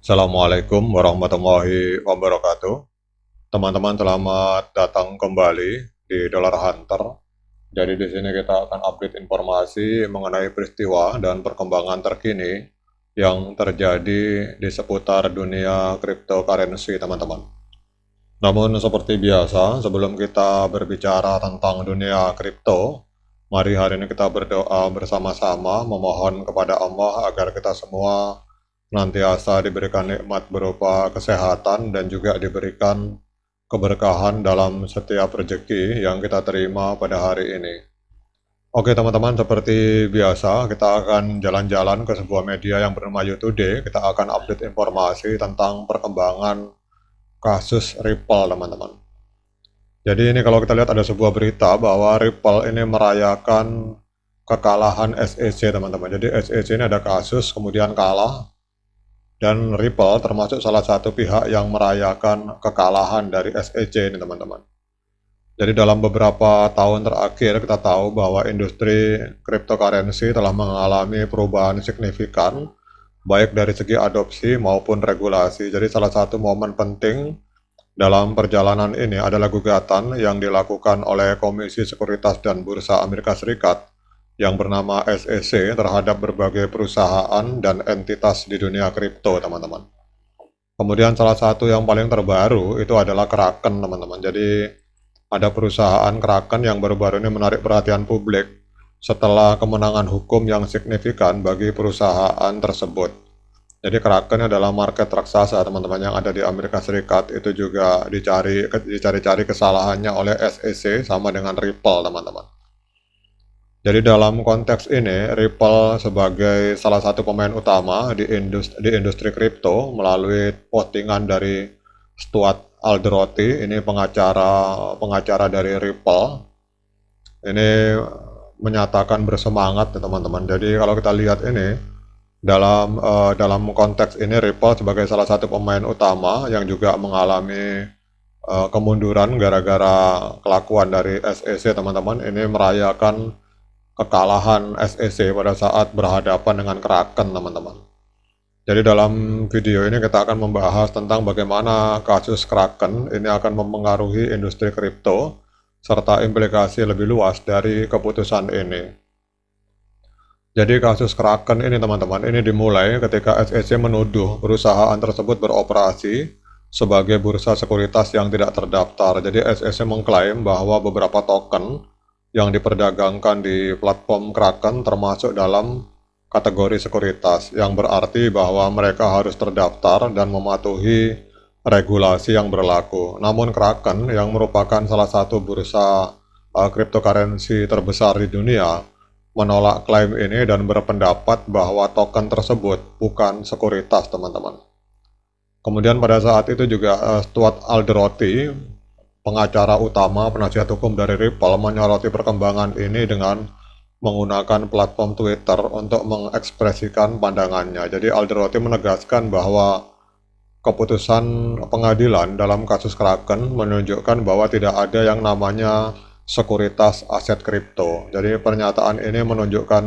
Assalamualaikum warahmatullahi wabarakatuh. Teman-teman selamat datang kembali di Dollar Hunter. Jadi di sini kita akan update informasi mengenai peristiwa dan perkembangan terkini yang terjadi di seputar dunia cryptocurrency, teman-teman. Namun seperti biasa, sebelum kita berbicara tentang dunia kripto, mari hari ini kita berdoa bersama-sama memohon kepada Allah agar kita semua senantiasa diberikan nikmat berupa kesehatan dan juga diberikan keberkahan dalam setiap rezeki yang kita terima pada hari ini. Oke teman-teman, seperti biasa kita akan jalan-jalan ke sebuah media yang bernama YouToday. Kita akan update informasi tentang perkembangan kasus Ripple, teman-teman. Jadi ini kalau kita lihat ada sebuah berita bahwa Ripple ini merayakan kekalahan SEC, teman-teman. Jadi SEC ini ada kasus kemudian kalah, dan Ripple termasuk salah satu pihak yang merayakan kekalahan dari SEC ini, teman-teman. Jadi dalam beberapa tahun terakhir kita tahu bahwa industri cryptocurrency telah mengalami perubahan signifikan baik dari segi adopsi maupun regulasi. Jadi salah satu momen penting dalam perjalanan ini adalah gugatan yang dilakukan oleh Komisi Sekuritas dan Bursa Amerika Serikat yang bernama SEC terhadap berbagai perusahaan dan entitas di dunia kripto, teman-teman. Kemudian salah satu yang paling terbaru itu adalah Kraken, teman-teman. Jadi ada perusahaan Kraken yang baru-baru ini menarik perhatian publik setelah kemenangan hukum yang signifikan bagi perusahaan tersebut. Jadi Kraken adalah market raksasa, teman-teman, yang ada di Amerika Serikat. Itu juga dicari-cari kesalahannya oleh SEC sama dengan Ripple, teman-teman. Jadi dalam konteks ini, Ripple sebagai salah satu pemain utama di industri kripto melalui postingan dari Stuart Alderoty, ini pengacara dari Ripple. Ini menyatakan bersemangat, teman-teman. Jadi kalau kita lihat ini, dalam konteks ini Ripple sebagai salah satu pemain utama yang juga mengalami kemunduran gara-gara kelakuan dari SEC, teman-teman, ini merayakan kekalahan SEC pada saat berhadapan dengan Kraken, teman-teman. Jadi dalam video ini kita akan membahas tentang bagaimana kasus Kraken ini akan mempengaruhi industri kripto serta implikasi lebih luas dari keputusan ini. Jadi kasus Kraken ini, teman-teman, ini dimulai ketika SEC menuduh perusahaan tersebut beroperasi sebagai bursa sekuritas yang tidak terdaftar. Jadi SEC mengklaim bahwa beberapa token yang diperdagangkan di platform Kraken termasuk dalam kategori sekuritas, yang berarti bahwa mereka harus terdaftar dan mematuhi regulasi yang berlaku. Namun Kraken yang merupakan salah satu bursa cryptocurrency terbesar di dunia menolak klaim ini dan berpendapat bahwa token tersebut bukan sekuritas, teman-teman. Kemudian pada saat itu juga Stuart Alderoty, pengacara utama penasihat hukum dari Ripple, menyoroti perkembangan ini dengan menggunakan platform Twitter untuk mengekspresikan pandangannya. Jadi Alderoty menegaskan bahwa keputusan pengadilan dalam kasus Kraken menunjukkan bahwa tidak ada yang namanya sekuritas aset kripto. Jadi pernyataan ini menunjukkan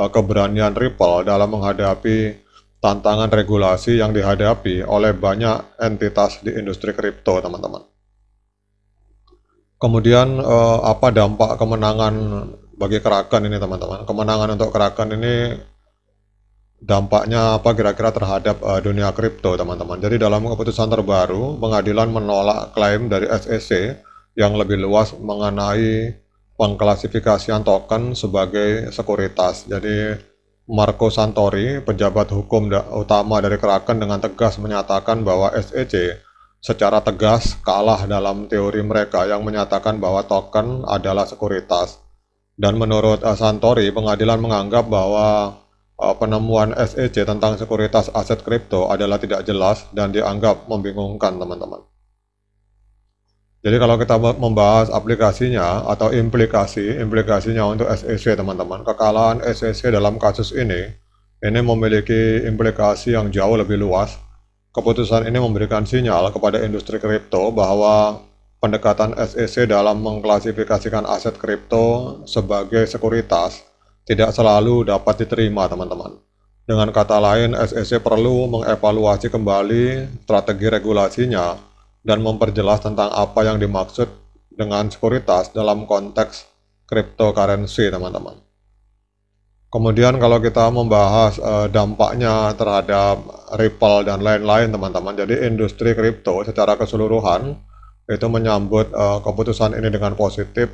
keberanian Ripple dalam menghadapi tantangan regulasi yang dihadapi oleh banyak entitas di industri kripto, teman-teman. Kemudian apa dampak kemenangan bagi Kraken ini, teman-teman? Kemenangan untuk Kraken ini dampaknya apa kira-kira terhadap dunia kripto, teman-teman? Jadi dalam keputusan terbaru, pengadilan menolak klaim dari SEC yang lebih luas mengenai pengklasifikasian token sebagai sekuritas. Jadi Marco Santori, pejabat hukum utama dari Kraken, dengan tegas menyatakan bahwa SEC secara tegas kalah dalam teori mereka yang menyatakan bahwa token adalah sekuritas. Dan menurut Santori, pengadilan menganggap bahwa penemuan SEC tentang sekuritas aset kripto adalah tidak jelas dan dianggap membingungkan, teman-teman. Jadi kalau kita membahas aplikasinya atau implikasinya untuk SEC, teman-teman, kekalahan SEC dalam kasus ini memiliki implikasi yang jauh lebih luas. Keputusan ini memberikan sinyal kepada industri kripto bahwa pendekatan SEC dalam mengklasifikasikan aset kripto sebagai sekuritas tidak selalu dapat diterima, teman-teman. Dengan kata lain, SEC perlu mengevaluasi kembali strategi regulasinya dan memperjelas tentang apa yang dimaksud dengan sekuritas dalam konteks cryptocurrency, teman-teman. Kemudian kalau kita membahas dampaknya terhadap Ripple dan lain-lain, teman-teman. Jadi industri kripto secara keseluruhan itu menyambut keputusan ini dengan positif.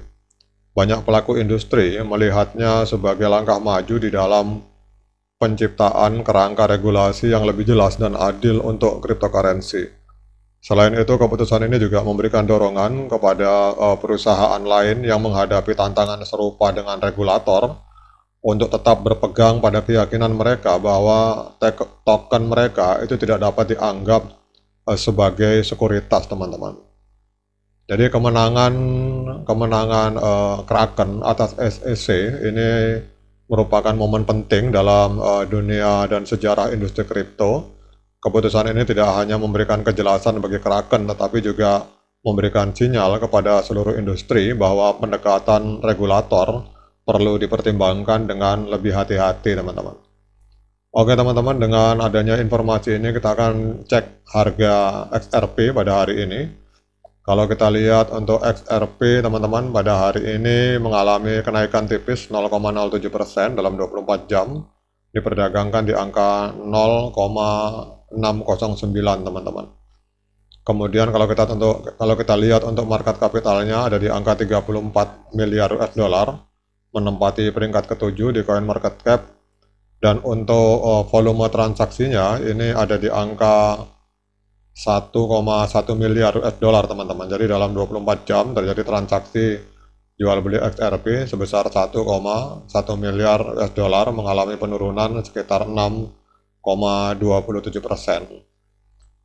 Banyak pelaku industri melihatnya sebagai langkah maju di dalam penciptaan kerangka regulasi yang lebih jelas dan adil untuk cryptocurrency. Selain itu, keputusan ini juga memberikan dorongan kepada perusahaan lain yang menghadapi tantangan serupa dengan regulator untuk tetap berpegang pada keyakinan mereka bahwa token mereka itu tidak dapat dianggap sebagai sekuritas, teman-teman. Jadi kemenangan Kraken atas SEC ini merupakan momen penting dalam dunia dan sejarah industri kripto. Keputusan ini tidak hanya memberikan kejelasan bagi Kraken, tetapi juga memberikan sinyal kepada seluruh industri bahwa pendekatan regulator perlu dipertimbangkan dengan lebih hati-hati, teman-teman. Oke, teman-teman, dengan adanya informasi ini kita akan cek harga XRP pada hari ini. Kalau kita lihat untuk XRP, teman-teman, pada hari ini mengalami kenaikan tipis 0,07% dalam 24 jam, diperdagangkan di angka 0,609, teman-teman. Kemudian kalau kita lihat untuk market kapitalnya ada di angka 34 miliar US dollar, menempati peringkat ke-7 di CoinMarketCap, dan untuk volume transaksinya ini ada di angka 1,1 miliar US dollar, teman-teman. Jadi dalam 24 jam terjadi transaksi jual beli XRP sebesar 1,1 miliar US dollar, mengalami penurunan sekitar 6,27%.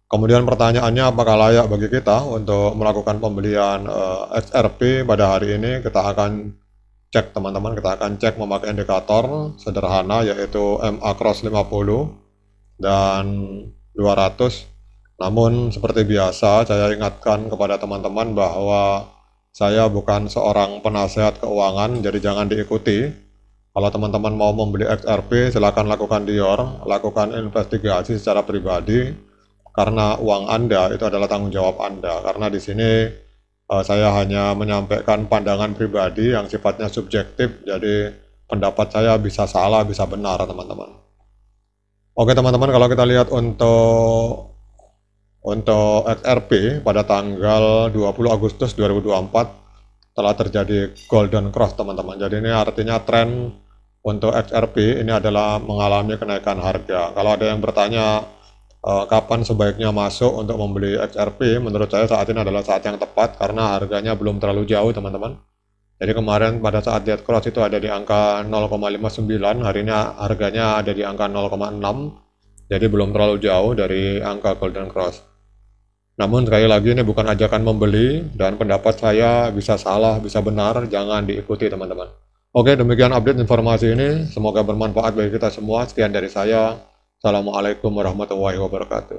Kemudian pertanyaannya, apakah layak bagi kita untuk melakukan pembelian XRP pada hari ini? Kita akan cek, teman-teman, kita akan cek memakai indikator sederhana yaitu MA Cross 50 dan 200. Namun seperti biasa saya ingatkan kepada teman-teman bahwa saya bukan seorang penasehat keuangan, jadi jangan diikuti. Kalau teman-teman mau membeli XRP, silakan lakukan lakukan investigasi secara pribadi, karena uang Anda itu adalah tanggung jawab Anda. Karena di sini saya hanya menyampaikan pandangan pribadi yang sifatnya subjektif, jadi pendapat saya bisa salah, bisa benar, teman-teman. Oke, teman-teman, kalau kita lihat untuk XRP pada tanggal 20 Agustus 2024 telah terjadi golden cross, teman-teman. Jadi ini artinya tren untuk XRP ini adalah mengalami kenaikan harga. Kalau ada yang bertanya kapan sebaiknya masuk untuk membeli XRP, menurut saya saat ini adalah saat yang tepat karena harganya belum terlalu jauh, teman-teman. Jadi kemarin pada saat dead cross itu ada di angka 0,59, hari ini harganya ada di angka 0,6, jadi belum terlalu jauh dari angka golden cross. Namun sekali lagi ini bukan ajakan membeli, dan pendapat saya bisa salah, bisa benar, jangan diikuti, teman-teman. Oke, demikian update informasi ini, semoga bermanfaat bagi kita semua. Sekian dari saya. Assalamualaikum warahmatullahi wabarakatuh.